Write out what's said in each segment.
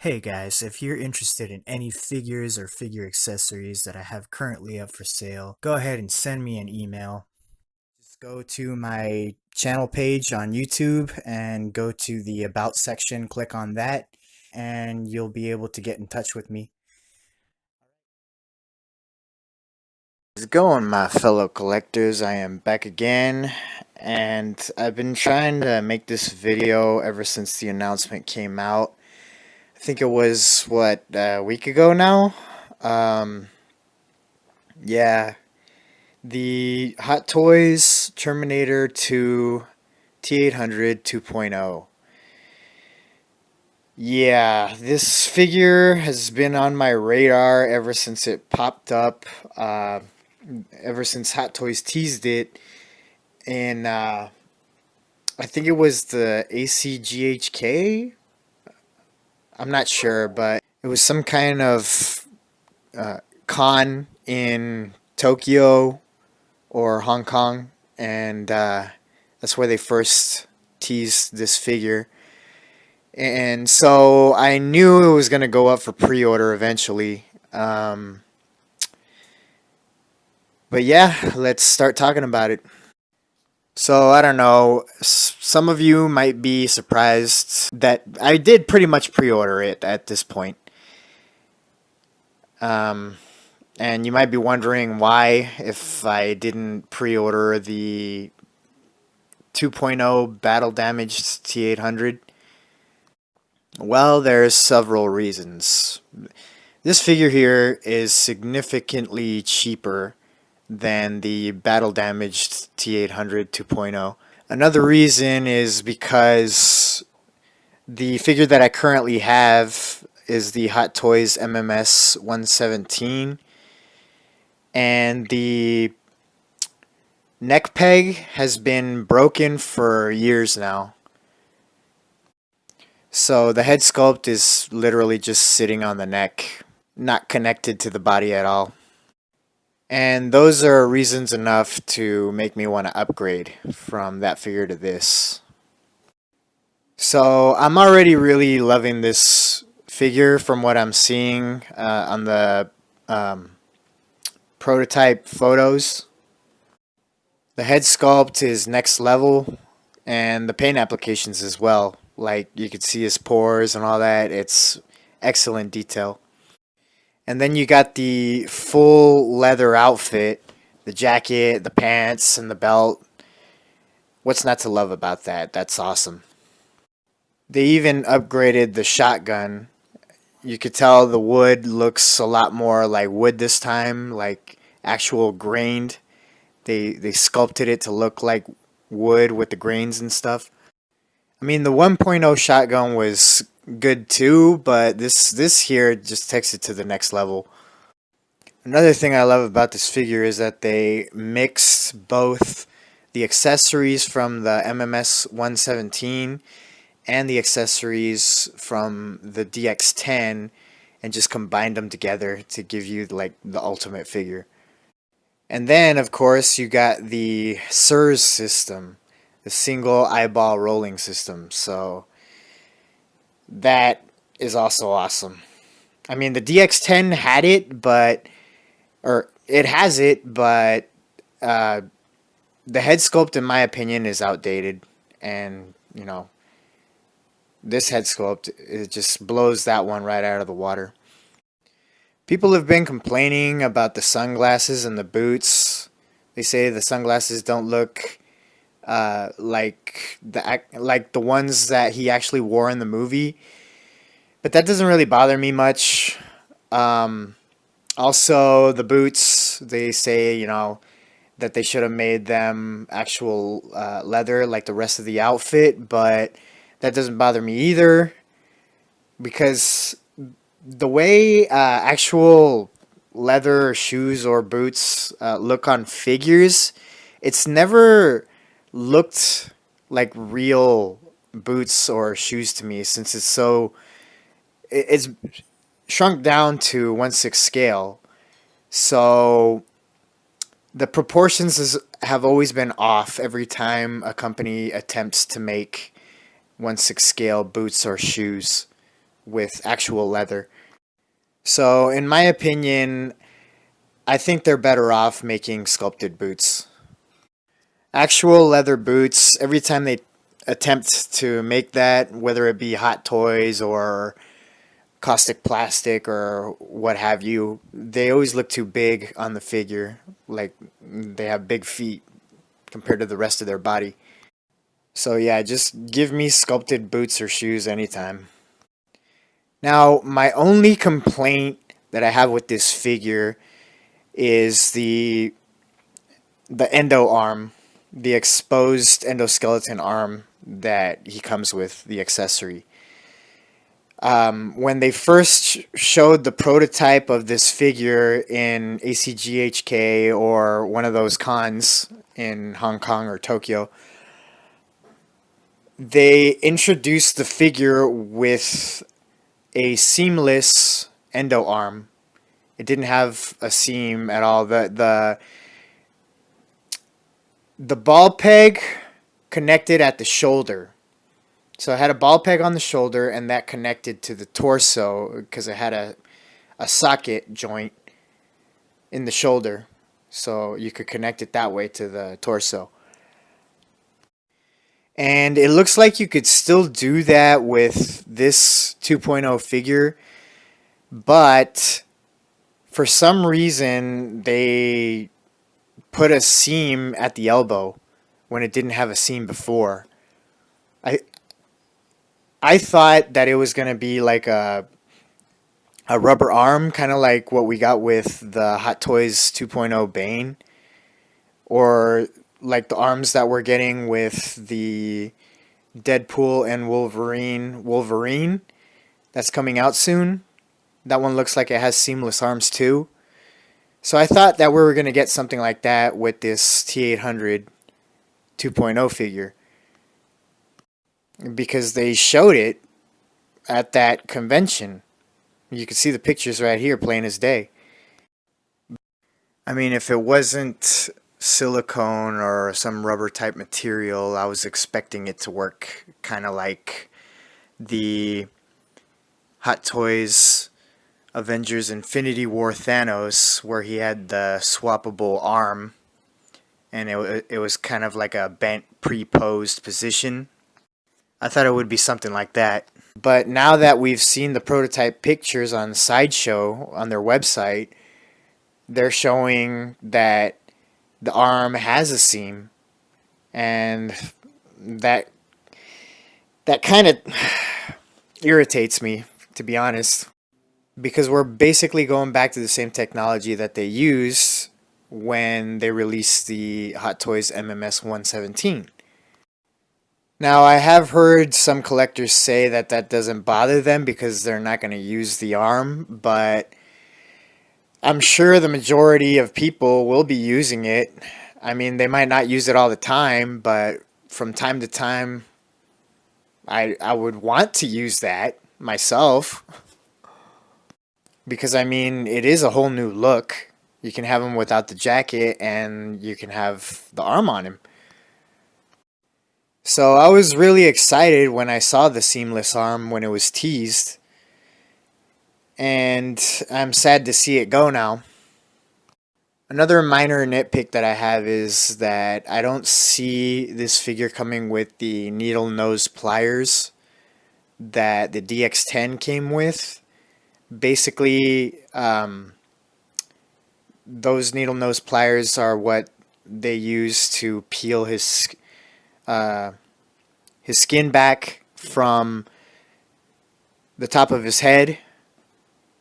Hey guys, if you're interested in any figures or figure accessories that I have currently up for sale, go ahead and send me an email. Just go to my channel page on YouTube and go to the About section, click on that, and you'll be able to get in touch with me. How's it going, my fellow collectors? I am back again, and I've been trying to make this video ever since the announcement came out. I think it was, what, a week ago now? Um, yeah, the Hot Toys Terminator 2 T-800 2.0. Yeah, this figure has been on my radar ever since it popped up, ever since Hot Toys teased it, and I think it was the ACGHK. I'm not sure, but it was some kind of con in Tokyo or Hong Kong, and that's where they first teased this figure. And so I knew it was going to go up for pre-order eventually. But yeah, let's start talking about it. So I don't know, some of you might be surprised that I did pretty much pre-order it at this point. Um, and you might be wondering why if I didn't pre-order the 2.0 battle damaged T-800. Well, there's several reasons. This figure here is significantly cheaper than the battle damaged T-800 2.0. Another reason is because the figure that I currently have is the Hot Toys MMS 117, and the neck peg has been broken for years now. So the head sculpt is literally just sitting on the neck, not connected to the body at all. And those are reasons enough to make me want to upgrade from that figure to this. So I'm already really loving this figure from what I'm seeing on the prototype photos. The head sculpt is next level, and the paint applications as well. Like, you could see his pores and all that. It's excellent detail. And then you got the full leather outfit, the jacket, the pants, and the belt. What's not to love about that? That's awesome. They even upgraded the shotgun. You could tell the wood looks a lot more like wood this time, like actual grained. They sculpted it to look like wood with the grains and stuff. I mean, the 1.0 shotgun was good too, but this here just takes it to the next level. Another thing I love about this figure is that they mix both the accessories from the MMS 117 and the accessories from the DX10 and just combined them together to give you like the ultimate figure. And then, of course, you got the SIRS system, the single eyeball rolling system. So that is also awesome. I mean, the DX10 had it, but or it has it, but uh, the head sculpt, in my opinion, is outdated, and this head sculpt, it just blows that one right out of the water. People have been complaining about the sunglasses and the boots. They say the sunglasses don't look like the ones that he actually wore in the movie, but that doesn't really bother me much. Um, Also, the boots, they say that they should have made them actual leather like the rest of the outfit, but that doesn't bother me either because the way actual leather shoes or boots look on figures, it's never looked like real boots or shoes to me since it's shrunk down to 1/6 scale. So the have always been off every time a company attempts to make 1/6 scale boots or shoes with actual leather. So, in my opinion, I think they're better off making sculpted boots. Actual leather boots, every time they attempt to make that, whether it be Hot Toys or caustic plastic or what have you, they always look too big on the figure. Like they have big feet compared to the rest of their body. So yeah, just give me sculpted boots or shoes anytime. Now, my only complaint that I have with this figure is the endo arm, the exposed endoskeleton arm that he comes with, the accessory. When they first showed the prototype of this figure in ACGHK or one of those cons in Hong Kong or Tokyo, they introduced the figure with a seamless endo arm. It didn't have a seam at all. The ball peg connected at the shoulder. So it had a ball peg on the shoulder and that connected to the torso because it had a socket joint in the shoulder. So you could connect it that way to the torso. And it looks like you could still do that with this 2.0 figure, but for some reason they put a seam at the elbow when it didn't have a seam before. I I thought that it was gonna be like a rubber arm, kind of like what we got with the Hot Toys 2.0 Bane, or like the arms that we're getting with the Deadpool and Wolverine that's coming out soon. That one looks like it has seamless arms too. So I thought that we were going to get something like that with this T-800 2.0 figure because they showed it at that convention. You can see the pictures right here, plain as day. I mean, if it wasn't silicone or some rubber type material, I was expecting it to work kind of like the Hot Toys Avengers Infinity War Thanos, where he had the swappable arm and it was kind of like a bent pre-posed position. I thought it would be something like that. But now that we've seen the prototype pictures on Sideshow on their website, they're showing that the arm has a seam, and that that kind of irritates me, to be honest, because we're basically going back to the same technology that they used when they released the Hot Toys MMS 117. Now, I have heard some collectors say that that doesn't bother them because they're not going to use the arm, but I'm sure the majority of people will be using it. I mean, they might not use it all the time, but from time to time, I would want to use that myself because I mean, it is a whole new look. You can have him without the jacket and you can have the arm on him. So I was really excited when I saw the seamless arm when it was teased, and I'm sad to see it go now. Another minor nitpick that I have is that I don't see this figure coming with the needle nose pliers that the DX10 came with. Basically, those needle nose pliers are what they use to peel uh, his skin back from the top of his head,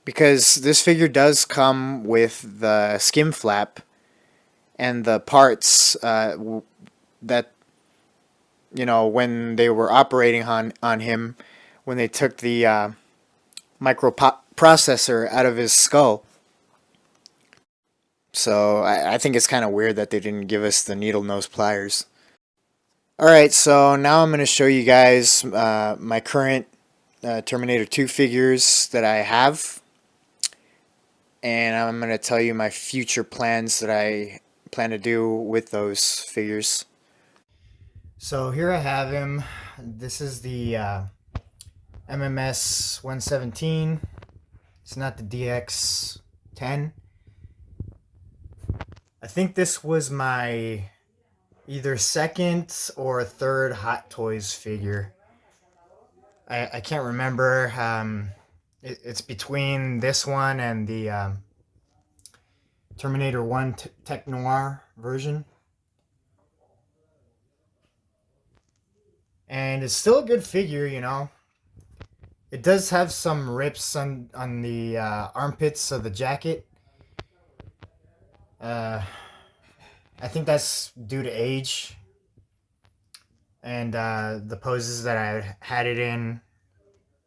because this figure does come with the skin flap and the parts that, you know, when they were operating on him, when they took the microprocessor out of his skull. So I think it's kind of weird that they didn't give us the needle nose pliers. Alright, so now I'm going to show you guys my current Terminator 2 figures that I have. And I'm going to tell you my future plans that I plan to do with those figures. So here I have him. This is the MMS 117. It's not the DX 10. I think this was my either second or third Hot Toys figure. I can't remember. It's between this one and the Terminator 1 Tech Noir version. And it's still a good figure, you know. It does have some rips on the armpits of the jacket. I think that's due to age. And the poses that I had it in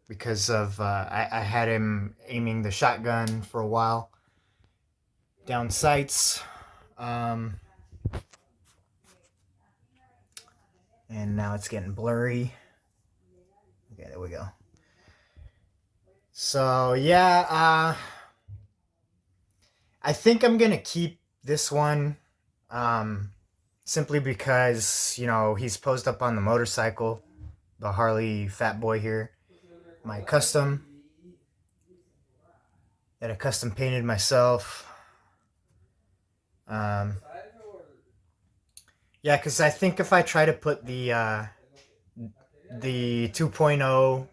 because of I had him aiming the shotgun for a while down sights, and now it's getting blurry. Okay, there we go. So yeah, I think I'm gonna keep this one, simply because, you know, he's posed up on the motorcycle, the Harley Fat Boy here, my custom that I custom painted myself. Yeah, because I think if I try to put the 2.0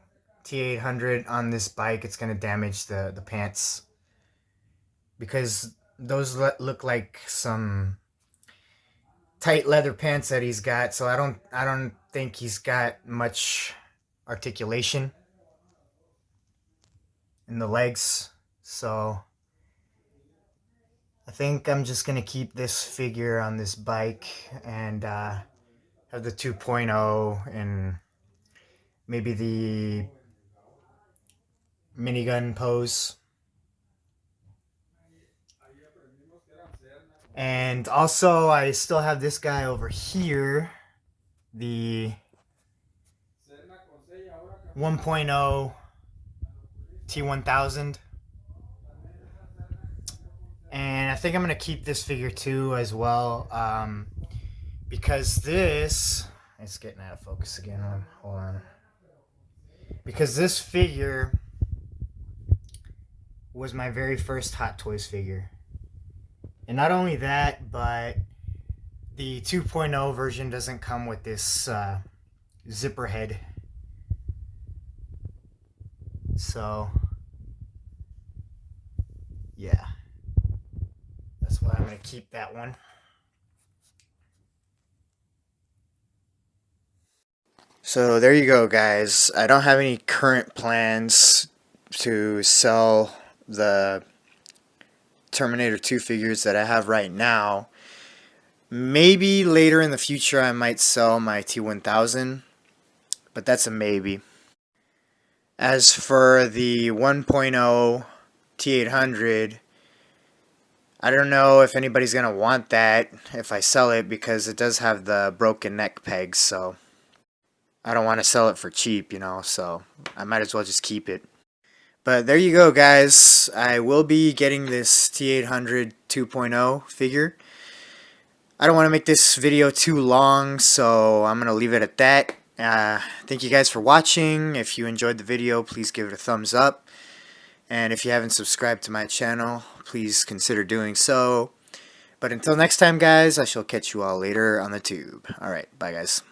T-800 on this bike, it's gonna damage the pants, because those look like some tight leather pants that he's got. So I don't think he's got much articulation in the legs. So I think I'm just gonna keep this figure on this bike and have the 2.0 and maybe the minigun pose. And also, I still have this guy over here, the 1.0 T-1000. And I think I'm going to keep this figure too as well, because this... It's getting out of focus again. Hold on. Because this figure was my very first Hot Toys figure. And not only that, but the 2.0 version doesn't come with this zipper head. So, yeah. That's why I'm going to keep that one. So there you go, guys. I don't have any current plans to sell the Terminator 2 figures that I have right now. Maybe later in the future I might sell my T-1000, but that's a maybe. As for the 1.0 T-800, I don't know if anybody's going to want that if I sell it, because it does have the broken neck pegs, so I don't want to sell it for cheap, you know, so I might as well just keep it. But there you go, guys. I will be getting this T-800 2.0 figure. I don't want to make this video too long, so I'm going to leave it at that. Thank you guys for watching. If you enjoyed the video, please give it a thumbs up. And if you haven't subscribed to my channel, please consider doing so. But until next time, guys, I shall catch you all later on the tube. Alright, bye guys.